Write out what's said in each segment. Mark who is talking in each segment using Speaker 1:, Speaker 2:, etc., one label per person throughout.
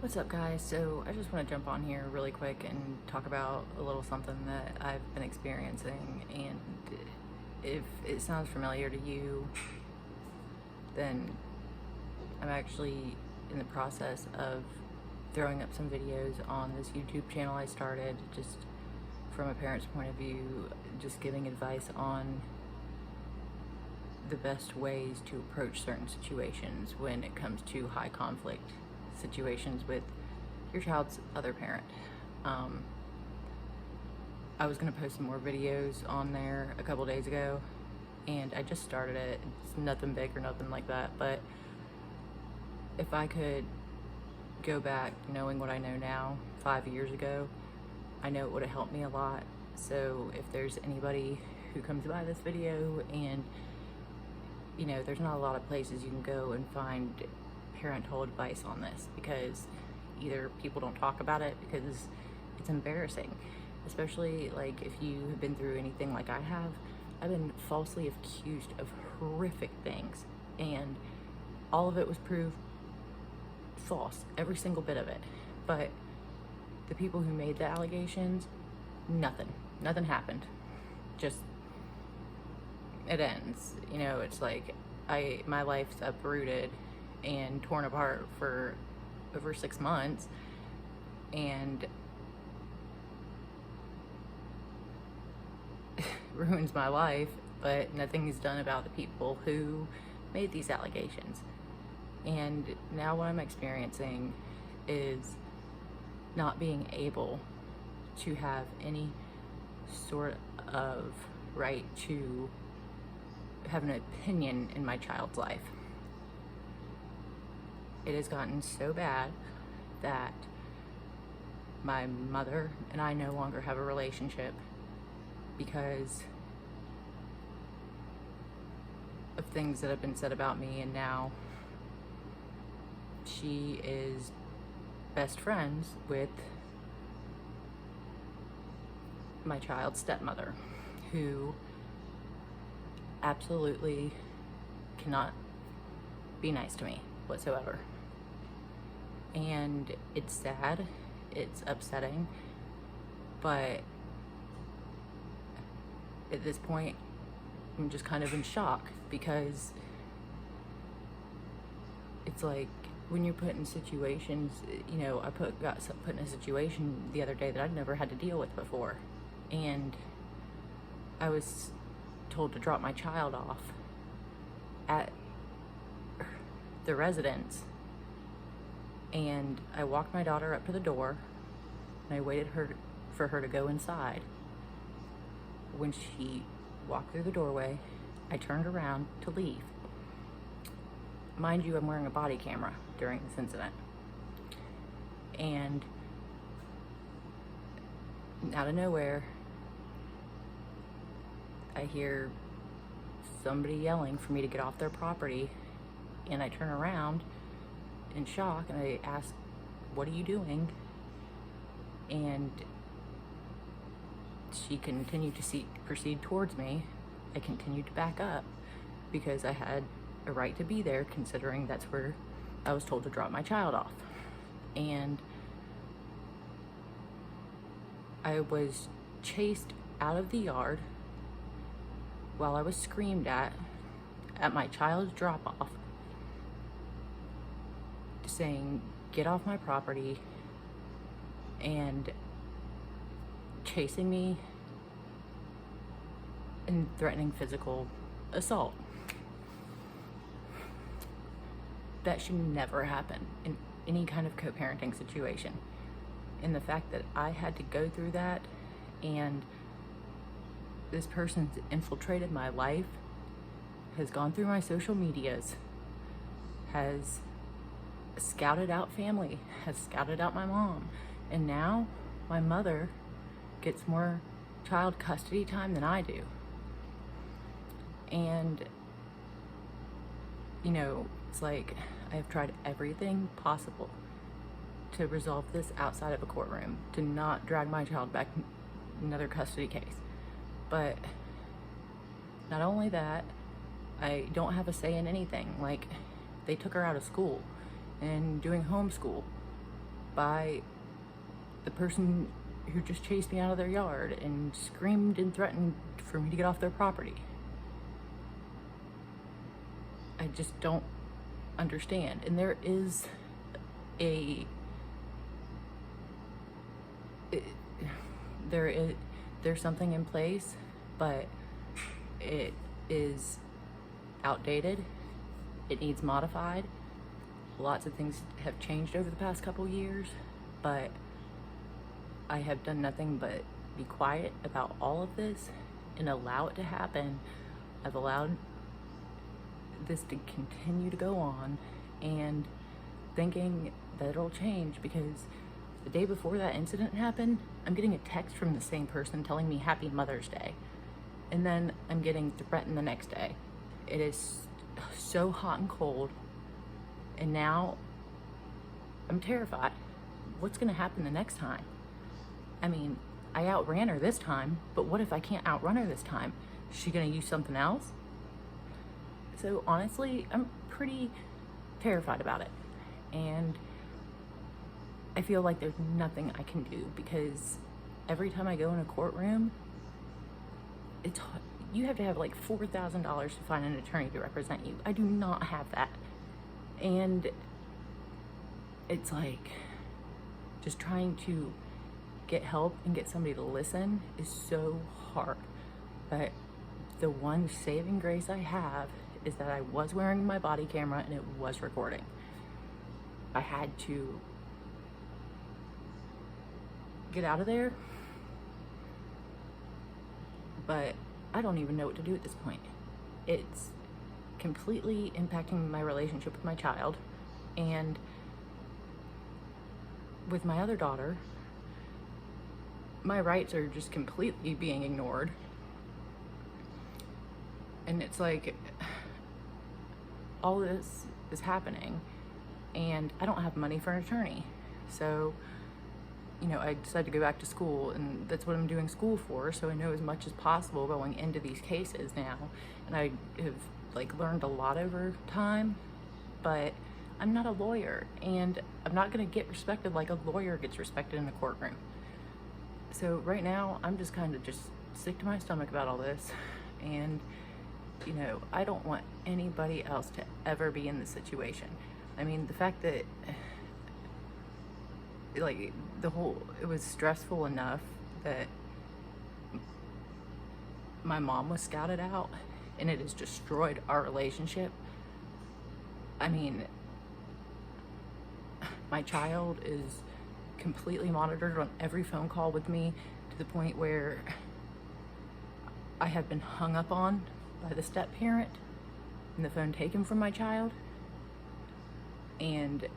Speaker 1: What's up, guys? So I just want to jump on here really quick and talk about a little something that I've been experiencing, and if it sounds familiar to you, then I'm actually in the process of throwing up some videos on this YouTube channel I started, just from a parent's point of view, just giving advice on the best ways to approach certain situations when it comes to high conflict situations with your child's other parent. I was gonna post some more videos on there a couple days ago, and I just started it. It's nothing big or nothing like that, but if I could go back knowing what I know now 5 years ago, I know it would have helped me a lot. So if there's anybody who comes by this video and there's not a lot of places you can go and find parental advice on this, because either people don't talk about it because it's embarrassing, especially like if you have been through anything like I have. I've been falsely accused of horrific things, and all of it was proved false, every single bit of it. But the people who made the allegations, nothing happened. Just, it ends. It's like my life's uprooted and torn apart for over 6 months, and ruins my life, but nothing is done about the people who made these allegations. And now what I'm experiencing is not being able to have any sort of right to have an opinion in my child's life. It has gotten so bad that my mother and I no longer have a relationship because of things that have been said about me, and now she is best friends with my child's stepmother, who absolutely cannot be nice to me whatsoever. And it's sad, it's upsetting, but at this point I'm just kind of in shock, because it's like when you're put in situations, I got put in a situation the other day that I'd never had to deal with before, and I was told to drop my child off at the residence, and I walked my daughter up to the door and I waited for her to go inside. When she walked through the doorway, I turned around to leave. Mind you, I'm wearing a body camera during this incident, and out of nowhere I hear somebody yelling for me to get off their property, and I turn around in shock and I ask, "What are you doing?" And she continued to proceed towards me. I continued to back up because I had a right to be there, considering that's where I was told to drop my child off. And I was chased out of the yard while I was screamed at my child's drop-off, saying, "Get off my property," and chasing me and threatening physical assault. That should never happen in any kind of co-parenting situation. And the fact that I had to go through that, and this person's infiltrated my life, has gone through my social medias, has scouted out family, has scouted out my mom, and now my mother gets more child custody time than I do. And it's like I've tried everything possible to resolve this outside of a courtroom, to not drag my child back another custody case. But not only that, I don't have a say in anything. Like, they took her out of school and doing homeschool, by the person who just chased me out of their yard and screamed and threatened for me to get off their property. I just don't understand. And there is there's something in place, but it is outdated. It needs modified. Lots of things have changed over the past couple years, but I have done nothing but be quiet about all of this and allow it to happen. I've allowed this to continue to go on and thinking that it'll change, because the day before that incident happened, I'm getting a text from the same person telling me Happy Mother's Day. And then I'm getting threatened the next day. It is so hot and cold. And now I'm terrified. What's gonna happen the next time? I mean, I outran her this time, but what if I can't outrun her this time? Is she gonna use something else? So honestly, I'm pretty terrified about it. And I feel like there's nothing I can do, because every time I go in a courtroom, you have to have like $4,000 to find an attorney to represent you. I do not have that. And it's like, just trying to get help and get somebody to listen is so hard. But the one saving grace I have is that I was wearing my body camera and it was recording. I had to get out of there, but I don't even know what to do at this point. It's completely impacting my relationship with my child, and with my other daughter, my rights are just completely being ignored. And it's like, all this is happening and I don't have money for an attorney. So, you know, I decided to go back to school, and that's what I'm doing school for, so I know as much as possible going into these cases now. And I have like learned a lot over time, but I'm not a lawyer, and I'm not gonna get respected like a lawyer gets respected in a courtroom. So right now, I'm just kind of just sick to my stomach about all this. And, you know, I don't want anybody else to ever be in this situation. I mean, the fact that, like, it was stressful enough that my mom was scouted out, and it has destroyed our relationship. I mean, my child is completely monitored on every phone call with me, to the point where I have been hung up on by the step parent and the phone taken from my child. And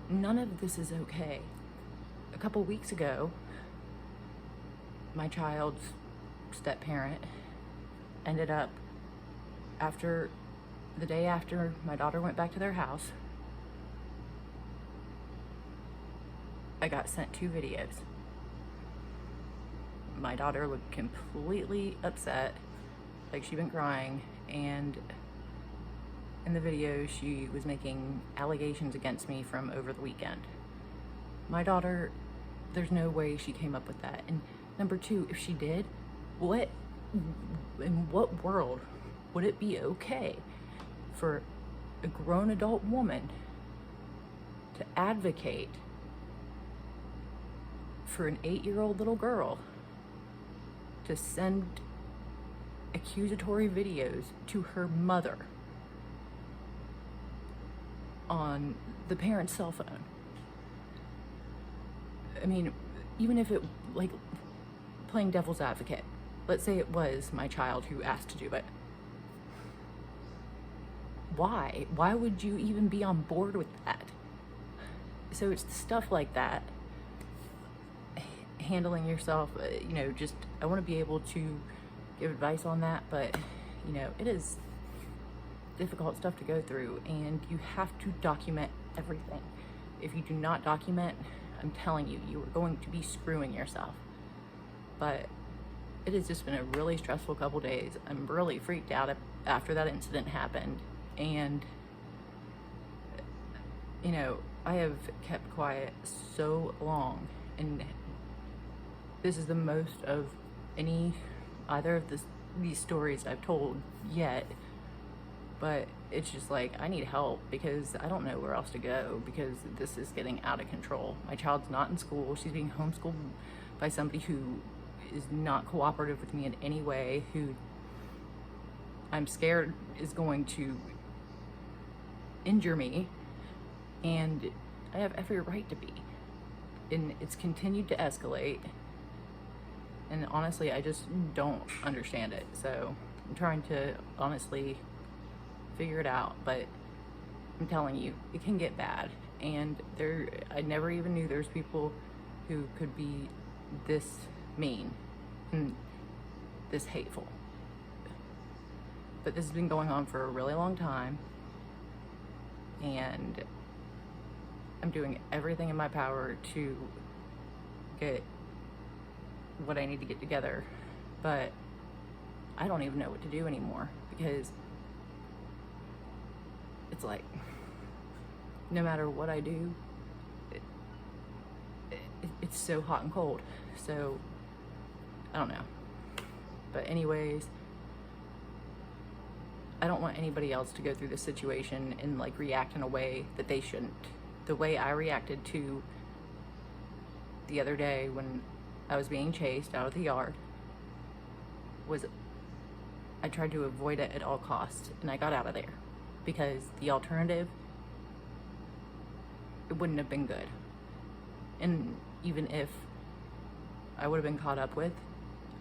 Speaker 1: none of this is okay. A couple weeks ago, my child's step parent ended up, the day after my daughter went back to their house, I got sent 2 videos. My daughter looked completely upset, like she'd been crying, and in the video she was making allegations against me from over the weekend. My daughter, there's no way she came up with that. And number 2, if she did, in what world would it be okay for a grown adult woman to advocate for an 8-year-old little girl to send accusatory videos to her mother on the parent's cell phone? I mean, even if it, like, playing devil's advocate, let's say it was my child who asked to do it. Why? Why would you even be on board with that? So it's stuff like that. Handling yourself, you know, just, I want to be able to give advice on that, but, you know, it is difficult stuff to go through, and you have to document everything. If you do not document, I'm telling you, you are going to be screwing yourself. But it has just been a really stressful couple days. I'm really freaked out after that incident happened, and You know, I have kept quiet so long, and this is the most of either of these stories I've told yet, but it's just like, I need help because I don't know where else to go because this is getting out of control. My child's not in school. She's being homeschooled by somebody who is not cooperative with me in any way, who I'm scared is going to injure me, and I have every right to be. And it's continued to escalate, and honestly, I just don't understand it. So I'm trying to honestly figure it out, but I'm telling you, it can get bad. And I never even knew there's people who could be this mean and this hateful. But this has been going on for a really long time, and I'm doing everything in my power to get what I need to get together, but I don't even know what to do anymore because it's like, no matter what I do, it's so hot and cold. So I don't know. But anyways, I don't want anybody else to go through this situation and like react in a way that they shouldn't. The way I reacted to the other day when I was being chased out of the yard was, I tried to avoid it at all costs, and I got out of there because the alternative, it wouldn't have been good. And even if I would have been caught up with,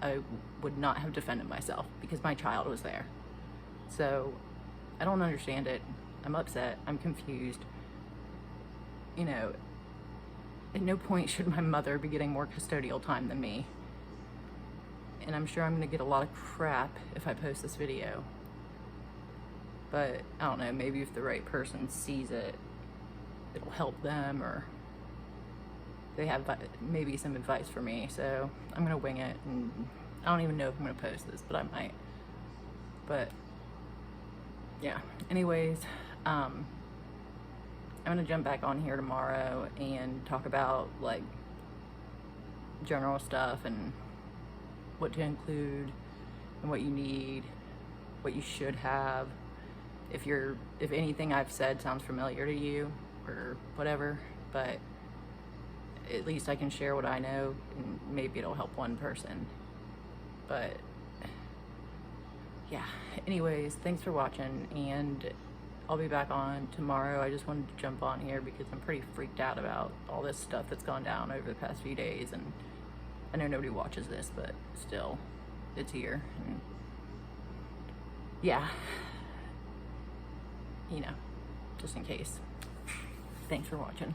Speaker 1: I would not have defended myself because my child was there. So I don't understand it. I'm upset. I'm confused. You know, at no point should my mother be getting more custodial time than me. And I'm sure I'm gonna get a lot of crap if I post this video. But I don't know, maybe if the right person sees it, it'll help them, or they have maybe some advice for me. So I'm gonna wing it, and I don't even know if I'm gonna post this, but I might. But yeah, anyways, I'm gonna jump back on here tomorrow and talk about like general stuff and what to include and what you need, what you should have. If anything I've said sounds familiar to you or whatever, but at least I can share what I know, and maybe it'll help one person. But yeah, anyways, thanks for watching, and I'll be back on tomorrow. I just wanted to jump on here because I'm pretty freaked out about all this stuff that's gone down over the past few days, and I know nobody watches this, but still, it's here. And yeah, you know, just in case. Thanks for watching.